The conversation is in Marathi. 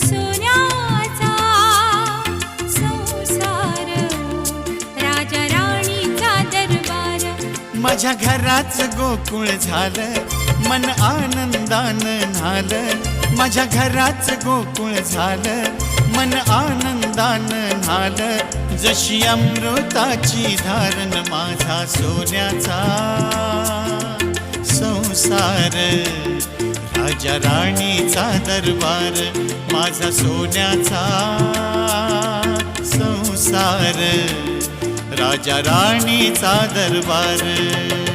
सोन्याचा संसार, राजा राणीचा दरबार. माझ्या घराचं गोकुळ झालं, मन आनंदानं न्हालं. माझ्या घराचं गोकुळ झालं, मन आनंदानं न्हालं. जशी अमृताची धारण माझा सोन्याचा संसार, राजा राणीचा दरबार. माझा सोन्याचा संसार, राजा राणीचा दरबार.